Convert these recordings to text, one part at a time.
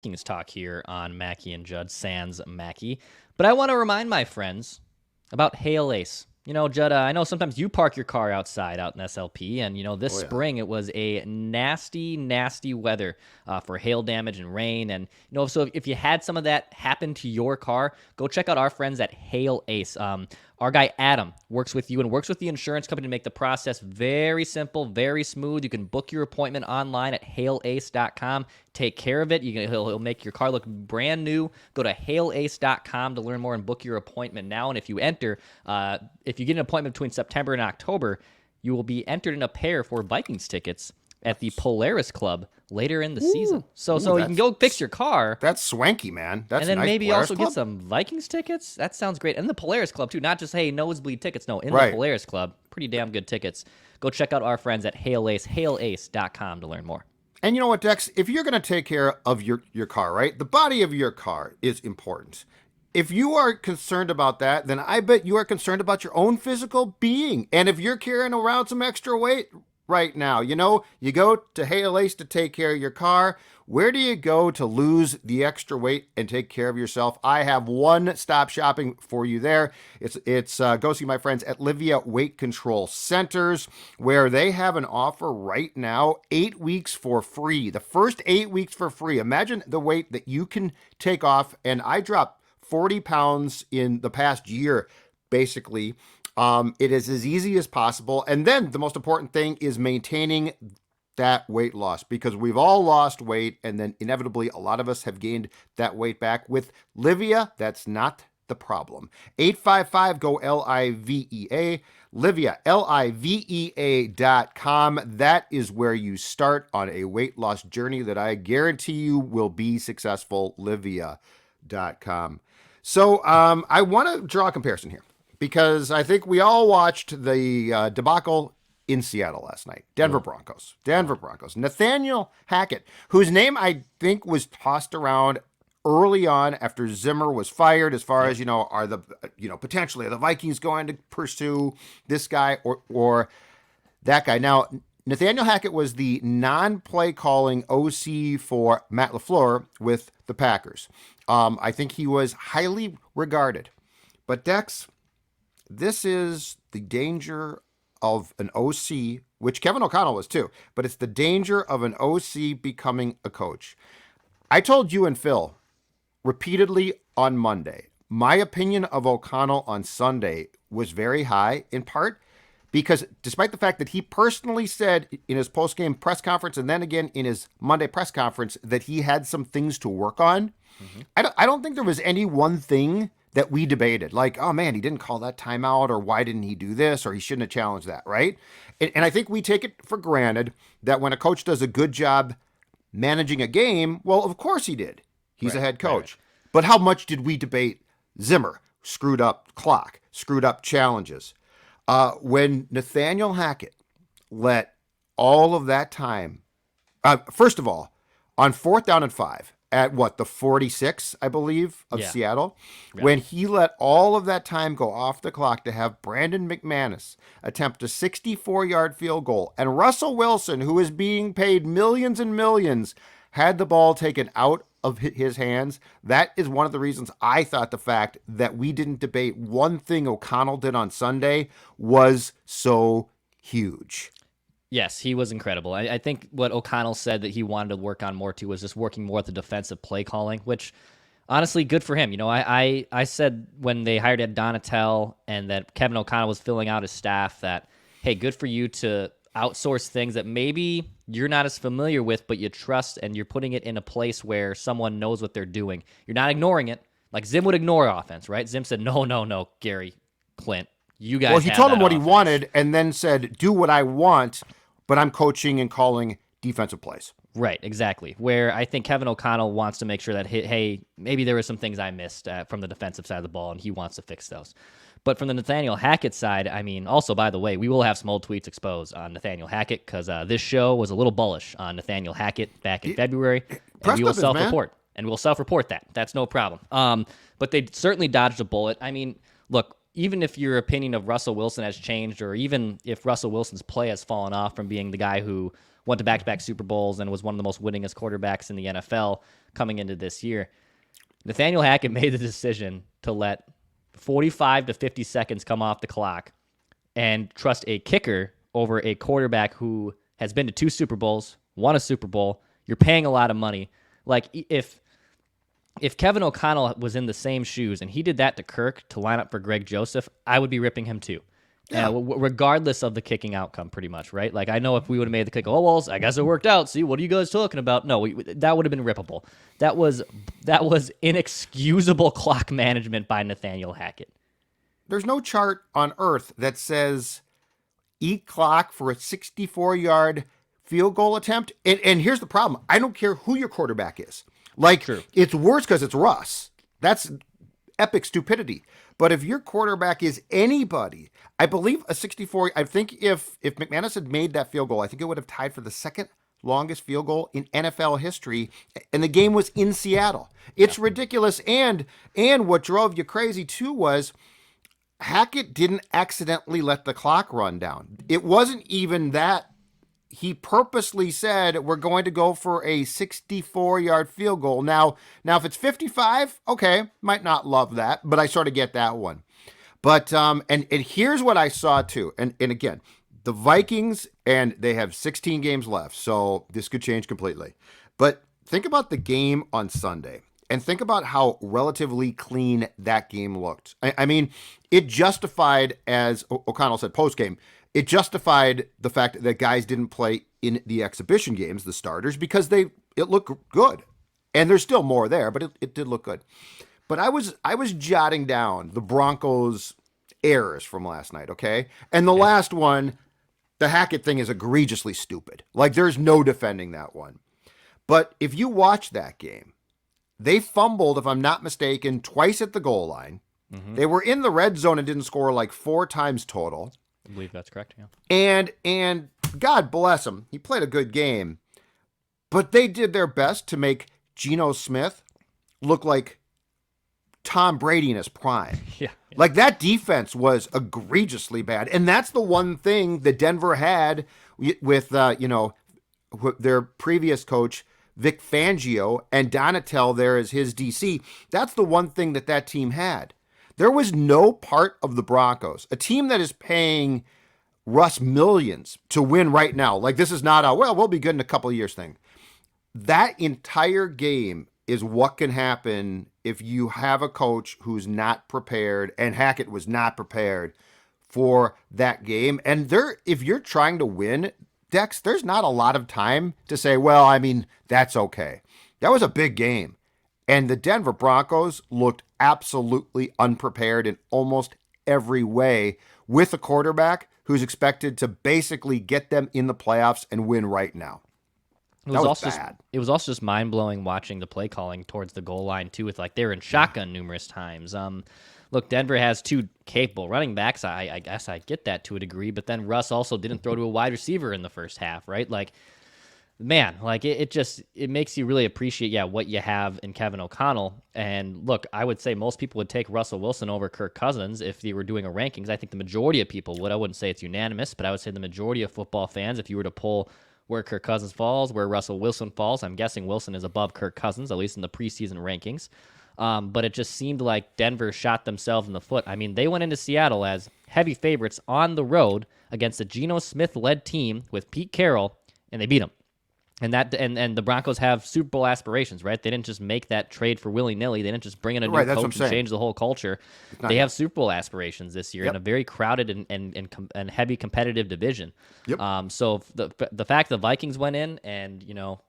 Vikings talk here on Mackey and Judd, sans Mackey. But I want to remind my friends about Hail Ace. You know, Judd, I know sometimes you park your car outside out in SLP, and, this spring it was a nasty, nasty weather for hail damage and rain. And, so if you had some of that happen to your car, go check out our friends at Hail Ace. Our guy Adam works with you and works with the insurance company to make the process very simple, very smooth. You can book your appointment online at hailace.com. Take care of it. He'll make your car look brand new. Go to hailace.com to learn more and book your appointment now. And if you if you get an appointment between September and October, you will be entered in a pair for Vikings tickets at the Polaris Club later in the season. So you can go fix your car. That's swanky, man. That's and then nice. Maybe Polaris also Club? get some Vikings tickets. That sounds great. And the Polaris Club, too. Not just, hey, nosebleed tickets. No, in the Polaris Club. Pretty damn good tickets. Go check out our friends at Hail Ace, hailace.com to learn more. And you know what, Dex? If you're going to take care of your car, right? The body of your car is important. If you are concerned about that, then I bet you are concerned about your own physical being. And if you're carrying around some extra weight right now, you go to Hail Ace to take care of your car. Where do you go to lose the extra weight and take care of yourself? I have one-stop shopping for you there. It's go see my friends at Livia Weight Control Centers, where they have an offer right now, 8 weeks for free. The first 8 weeks for free. Imagine the weight that you can take off, and I dropped 40 pounds in the past year, basically. It is as easy as possible. And then the most important thing is maintaining that weight loss, because we've all lost weight, and then inevitably a lot of us have gained that weight back. With Livia, that's not the problem. 855-GO-LIVEA, Livia, LIVEA.com. That is where you start on a weight loss journey that I guarantee you will be successful, Livia.com. So I want to draw a comparison here, because I think we all watched the debacle in Seattle last night. Denver Broncos. Nathaniel Hackett, whose name I think was tossed around early on after Zimmer was fired, as far as, potentially are the Vikings going to pursue this guy or that guy. Now, Nathaniel Hackett was the non-play calling OC for Matt LaFleur with the Packers. I think he was highly regarded. But Dex, this is the danger of an OC, which Kevin O'Connell was too, but it's the danger of an OC becoming a coach. I told you and Phil repeatedly on Monday, my opinion of O'Connell on Sunday was very high, in part because despite the fact that he personally said in his post-game press conference and then again in his Monday press conference that he had some things to work on, I don't think there was any one thing that we debated, like, oh man, he didn't call that timeout, or why didn't he do this, or he shouldn't have challenged that, right? And I think we take it for granted that when a coach does a good job managing a game, well, of course he did. He's a head coach. Right. But how much did we debate Zimmer? Screwed up clock, screwed up challenges. When Nathaniel Hackett let all of that time, first of all, on 4th down and 5, at the 46, I believe, of Seattle, when he let all of that time go off the clock to have Brandon McManus attempt a 64-yard field goal, and Russell Wilson, who is being paid millions and millions, had the ball taken out of his hands. That is one of the reasons I thought the fact that we didn't debate one thing O'Connell did on Sunday was so huge. Yes, he was incredible. I think what O'Connell said that he wanted to work on more too was just working more with the defensive play calling, which honestly, good for him. I said when they hired Ed Donatel and that Kevin O'Connell was filling out his staff that, hey, good for you to outsource things that maybe you're not as familiar with, but you trust, and you're putting it in a place where someone knows what they're doing. You're not ignoring it. Like Zim would ignore offense, right? Zim said, no, Gary, Clint, you guys. Well, he told him what offense. He wanted, and then said, do what I want, but I'm coaching and calling defensive plays. Right, exactly. Where I think Kevin O'Connell wants to make sure that, hey, maybe there were some things I missed from the defensive side of the ball, and he wants to fix those. But from the Nathaniel Hackett side, I mean, also, by the way, we will have some old tweets exposed on Nathaniel Hackett, because this show was a little bullish on Nathaniel Hackett back in February, and we will self-report. And we'll self-report that. That's no problem. But they certainly dodged a bullet. I mean, look, even if your opinion of Russell Wilson has changed, or even if Russell Wilson's play has fallen off from being the guy who went to back-to-back Super Bowls and was one of the most winningest quarterbacks in the NFL coming into this year. Nathaniel Hackett made the decision to let 45 to 50 seconds come off the clock and trust a kicker over a quarterback who has been to 2 Super Bowls, won a Super Bowl. You're paying a lot of money. Like, if Kevin O'Connell was in the same shoes and he did that to Kirk to line up for Greg Joseph, I would be ripping him too. Yeah. Regardless of the kicking outcome, pretty much, right? Like, I know if we would have made the kick, oh, well, I guess it worked out. See, what are you guys talking about? No, that would have been rippable. That was inexcusable clock management by Nathaniel Hackett. There's no chart on earth that says eat clock for a 64-yard field goal attempt. And here's the problem. I don't care who your quarterback is. Like, True. It's worse because it's Russ. That's epic stupidity. But if your quarterback is anybody, I believe a 64, I think if McManus had made that field goal, I think it would have tied for the second longest field goal in NFL history, and the game was in Seattle. It's ridiculous. And what drove you crazy too was Hackett didn't accidentally let the clock run down. It wasn't even that. He purposely said, we're going to go for a 64-yard field goal. Now, if it's 55, okay, might not love that, but I sort of get that one. But, and here's what I saw too. And again, the Vikings, and they have 16 games left, so this could change completely. But think about the game on Sunday, and think about how relatively clean that game looked. I mean, it justified, as O'Connell said post-game, it justified the fact that guys didn't play in the exhibition games, the starters, because it looked good. And there's still more there, but it did look good. But I was jotting down the Broncos' errors from last night, okay? And the last one, the Hackett thing, is egregiously stupid. Like, there's no defending that one. But if you watch that game, they fumbled, if I'm not mistaken, twice at the goal line. Mm-hmm. They were in the red zone and didn't score like 4 times total. I believe that's correct, yeah. And God bless him. He played a good game. But they did their best to make Geno Smith look like Tom Brady in his prime. Yeah. Like, that defense was egregiously bad. And that's the one thing that Denver had with, their previous coach, Vic Fangio, and Donatel there as his DC. That's the one thing that team had. There was no part of the Broncos, a team that is paying Russ millions to win right now. Like, this is not we'll be good in a couple of years thing. That entire game is what can happen if you have a coach who's not prepared, and Hackett was not prepared for that game. And if you're trying to win, Dex, there's not a lot of time to say, well, I mean, that's okay. That was a big game. And the Denver Broncos looked absolutely unprepared in almost every way, with a quarterback who's expected to basically get them in the playoffs and win right now. It was also just mind-blowing watching the play calling towards the goal line too, with like they were in shotgun numerous times. Look, Denver has 2 capable running backs. I guess I get that to a degree, but then Russ also didn't throw to a wide receiver in the first half, right? Like, man, like it makes you really appreciate, what you have in Kevin O'Connell. And look, I would say most people would take Russell Wilson over Kirk Cousins if you were doing a rankings. I think the majority of people would. I wouldn't say it's unanimous, but I would say the majority of football fans, if you were to pull where Kirk Cousins falls, where Russell Wilson falls, I'm guessing Wilson is above Kirk Cousins, at least in the preseason rankings. But it just seemed like Denver shot themselves in the foot. I mean, they went into Seattle as heavy favorites on the road against a Geno Smith-led team with Pete Carroll, and they beat them. And the Broncos have Super Bowl aspirations, right? They didn't just make that trade for willy-nilly. They didn't just bring in a new coach and change the whole culture. They have Super Bowl aspirations this year in a very crowded and heavy competitive division. Yep. So the fact the Vikings went in and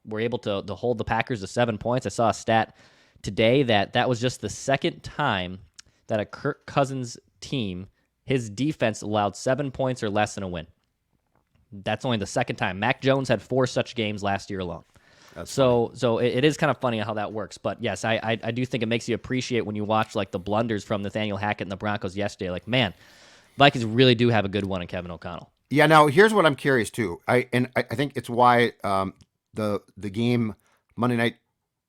were able to hold the Packers to 7 points. I saw a stat today that was just the second time that a Kirk Cousins team, his defense allowed 7 points or less in a win. That's only the second time. Mac Jones had 4 such games last year alone. So it is kind of funny how that works. But yes, I do think it makes you appreciate when you watch like the blunders from Nathaniel Hackett and the Broncos yesterday. Like, man, Vikings really do have a good one in Kevin O'Connell. Yeah. Now here's what I'm curious too. I think it's why the game Monday night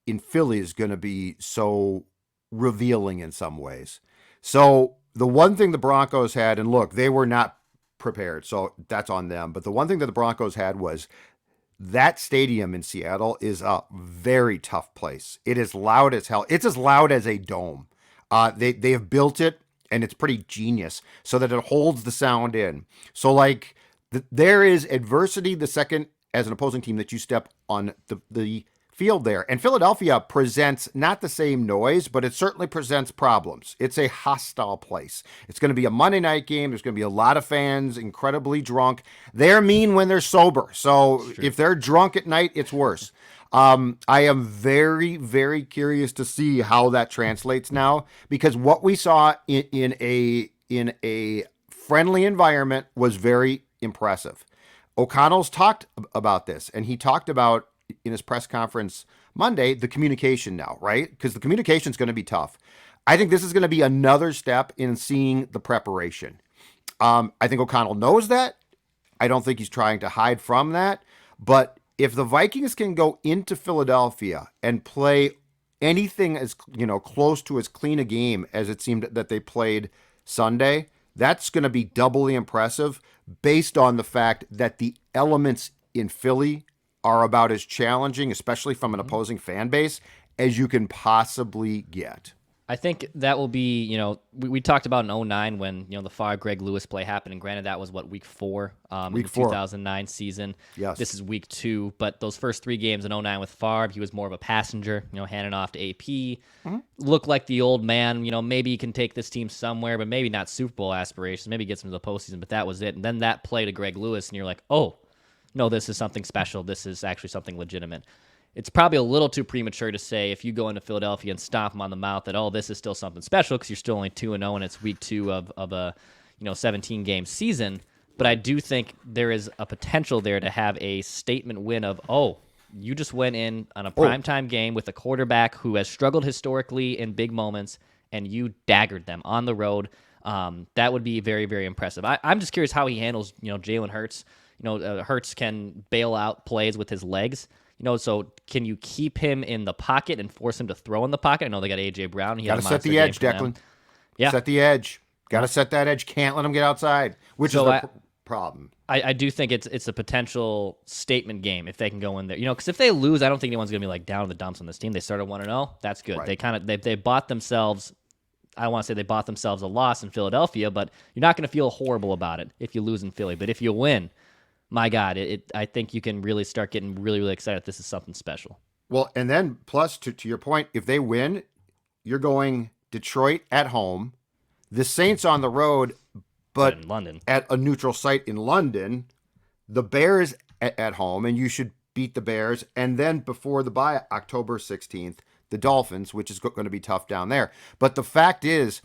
in Philly is going to be so revealing in some ways. So the one thing the Broncos had, and look, they were not prepared, so that's on them. But the one thing that the Broncos had was that stadium in Seattle is a very tough place. It is loud as hell. It's as loud as a dome. They have built it, and it's pretty genius so that it holds the sound in. So like there is adversity the second as an opposing team that you step on the field there. And Philadelphia presents not the same noise, but it certainly presents problems. It's a hostile place. It's going to be a Monday night game. There's going to be a lot of fans, incredibly drunk. They're mean when they're sober. So if they're drunk at night, it's worse. I am very, very curious to see how that translates now, because what we saw in a friendly environment was very impressive. O'Connell's talked about this, and he talked about in his press conference Monday, the communication now, right? Because the communication is going to be tough. I think this is going to be another step in seeing the preparation. I think O'Connell knows that. I don't think he's trying to hide from that. But if the Vikings can go into Philadelphia and play anything as close to as clean a game as it seemed that they played Sunday, that's going to be doubly impressive based on the fact that the elements in Philly are about as challenging, especially from an opposing fan base, as you can possibly get. I think that will be, we talked about in 2009 when, the Favre Greg Lewis play happened. And granted, that was week 4 in the 2009 season. Yes. This is week 2. But those first 3 games in 2009 with Favre, he was more of a passenger, handing off to AP. Looked like the old man. Maybe he can take this team somewhere, but maybe not Super Bowl aspirations. Maybe gets them to the postseason, but that was it. And then that play to Greg Lewis, and you're like, oh, no, this is something special. This is actually something legitimate. It's probably a little too premature to say if you go into Philadelphia and stomp them on the mouth that, oh, this is still something special, because you're still only 2-0 and it's week 2 of a 17-game season. But I do think there is a potential there to have a statement win of, oh, you just went in on a primetime game with a quarterback who has struggled historically in big moments, and you daggered them on the road. That would be very, very impressive. I'm just curious how he handles, Jalen Hurts. Hurts can bail out plays with his legs. So can you keep him in the pocket and force him to throw in the pocket? I know they got A.J. Brown. Got to set the edge, Declan. Yeah. Set the edge. Got to set that edge. Can't let him get outside, which is the problem. I do think it's a potential statement game if they can go in there. Because if they lose, I don't think anyone's going to be like down in the dumps on this team. They started 1-0. That's good. Right. They bought themselves, I want to say they bought themselves a loss in Philadelphia, but you're not going to feel horrible about it if you lose in Philly. But if you win, my God, I think you can really start getting really, really excited. This is something special. Well, and then plus to your point, if they win, you're going Detroit at home, the Saints on the road, but in London at a neutral site in London, the Bears at home, and you should beat the Bears. And then before the bye, October 16th, the Dolphins, which is going to be tough down there. But the fact is,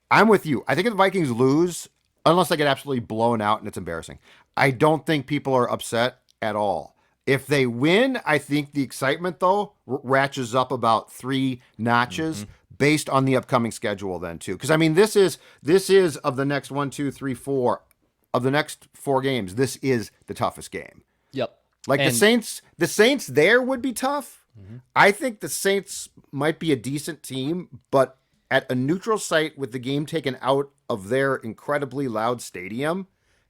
I'm with you. I think if the Vikings lose, unless they get absolutely blown out and it's embarrassing, I don't think people are upset at all. If they win, I think the excitement, though, ratchets up about 3 notches based on the upcoming schedule then, too. Because, I mean, this is of the next 1, 2, 3, 4, of the next 4 games, this is the toughest game. Yep. Like the Saints there would be tough. I think the Saints might be a decent team, but at a neutral site with the game taken out of their incredibly loud stadium,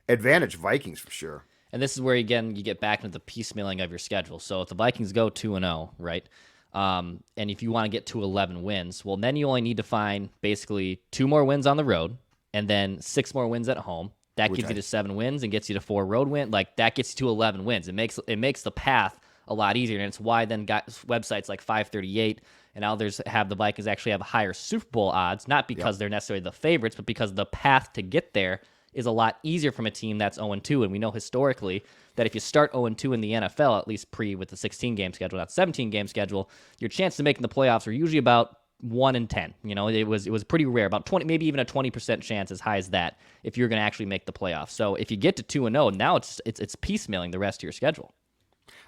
advantage Vikings for sure. And this is where, again, you get back into the piecemealing of your schedule. So if the Vikings go 2-0, right, and if you want to get to 11 wins, well, then you only need to find basically 2 more wins on the road and then 6 more wins at home. That gets you to 7 wins and gets you to 4 road wins. Like, that gets you to 11 wins. It makes the path a lot easier, and it's why then got websites like 538 and others have the Vikings actually have higher Super Bowl odds, not because they're necessarily the favorites, but because the path to get there is a lot easier from a team that's 0-2. And we know historically that if you start 0-2 in the NFL, at least with the 16-game schedule, not 17-game schedule, your chance of making the playoffs are usually about 1 in 10. It was pretty rare, about 20, maybe even a 20% chance, as high as that, if you're going to actually make the playoffs. So if you get to 2-0, now it's piecemealing the rest of your schedule.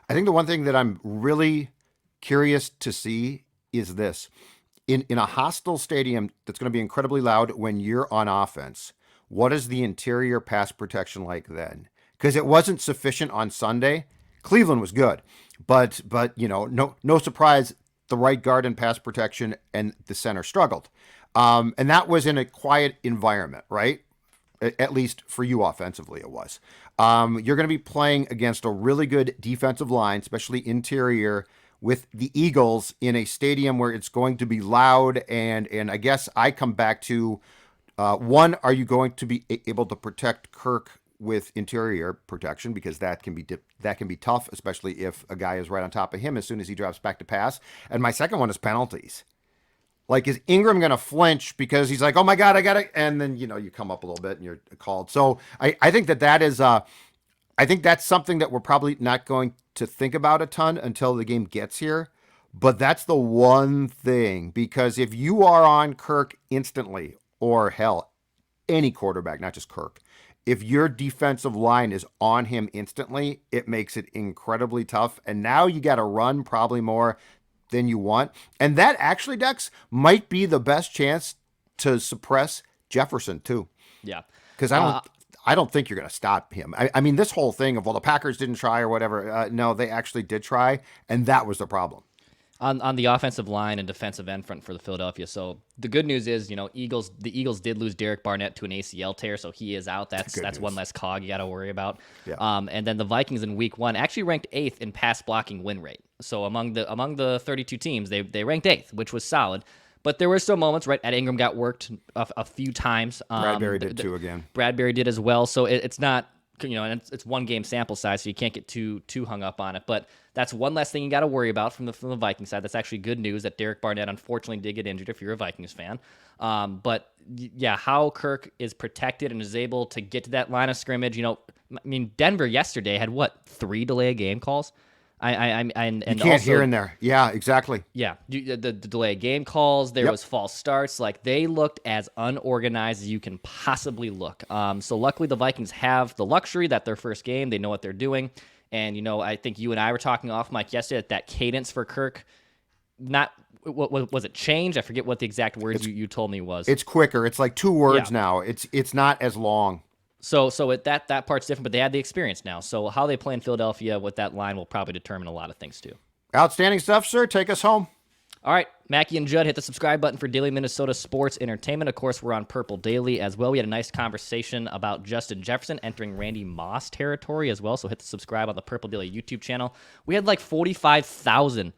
I think the one thing that I'm really curious to see is this. In a hostile stadium that's going to be incredibly loud when you're on offense, what is the interior pass protection like then? Because it wasn't sufficient on Sunday. Cleveland was good, but no surprise, the right guard in pass protection and the center struggled. And that was in a quiet environment, right? At least for you offensively, it was. You're going to be playing against a really good defensive line, especially interior, with the Eagles in a stadium where it's going to be loud. And I guess I come back to one: are you going to be able to protect Kirk with interior protection, because that can be tough, especially if a guy is right on top of him as soon as he drops back to pass. And my second one is penalties. Like, is Ingram going to flinch because he's like, oh my God, I got it. And then, you come up a little bit and you're called. So I think that is, I think that's something that we're probably not going to think about a ton until the game gets here. But that's the one thing, because if you are on Kirk instantly, or hell, any quarterback, not just Kirk, if your defensive line is on him instantly, it makes it incredibly tough. And now you got to run probably more than you want. And that actually, Dex, might be the best chance to suppress Jefferson too. Yeah. Because I don't think you're going to stop him. I mean, this whole thing of, well, the Packers didn't try or whatever. No, they actually did try, and that was the problem. On the offensive line and defensive end front for the Philadelphia. So the good news is, the Eagles did lose Derek Barnett to an ACL tear, so he is out. That's one less cog you got to worry about. Yeah. And then the Vikings in Week 1 actually ranked 8th in pass blocking win rate. So among the 32 teams, they ranked 8th, which was solid. But there were still moments, right? Ed Ingram got worked a few times. Bradbury did too again. Bradbury did as well. So it's not, and it's one game sample size, so you can't get too hung up on it. But that's one less thing you got to worry about from the Viking side. That's actually good news that Derek Barnett unfortunately did get injured if you're a Vikings fan. But yeah, how Kirk is protected and is able to get to that line of scrimmage. I mean, Denver yesterday had 3 delay of game calls. And you can't also, hear in there. Yeah, exactly. Yeah, the delay of game calls. There was false starts. Like, they looked as unorganized as you can possibly look. So luckily the Vikings have the luxury that their first game, they know what they're doing. And I think you and I were talking off mic yesterday that cadence for Kirk, not what was it changed? I forget what the exact words you told me was. It's quicker. It's like 2 words now. It's not as long. So that part's different, but they had the experience now. So how they play in Philadelphia with that line will probably determine a lot of things too. Outstanding stuff, sir. Take us home. All right, Mackie and Judd, hit the subscribe button for Daily Minnesota Sports Entertainment. Of course, we're on Purple Daily as well. We had a nice conversation about Justin Jefferson entering Randy Moss territory as well, so hit the subscribe on the Purple Daily YouTube channel. We had like 45,000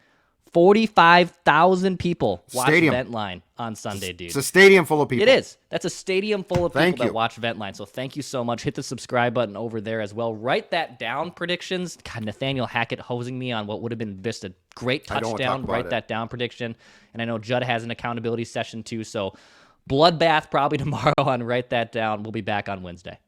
people watch Ventline on Sunday, dude. It's a stadium full of people. It is. That's a stadium full of people that watch Ventline. So thank you so much. Hit the subscribe button over there as well. Write that down, predictions. God, Nathaniel Hackett hosing me on what would have been just a great touchdown. Write that down prediction. And I know Judd has an accountability session too. So bloodbath probably tomorrow on Write That Down. We'll be back on Wednesday.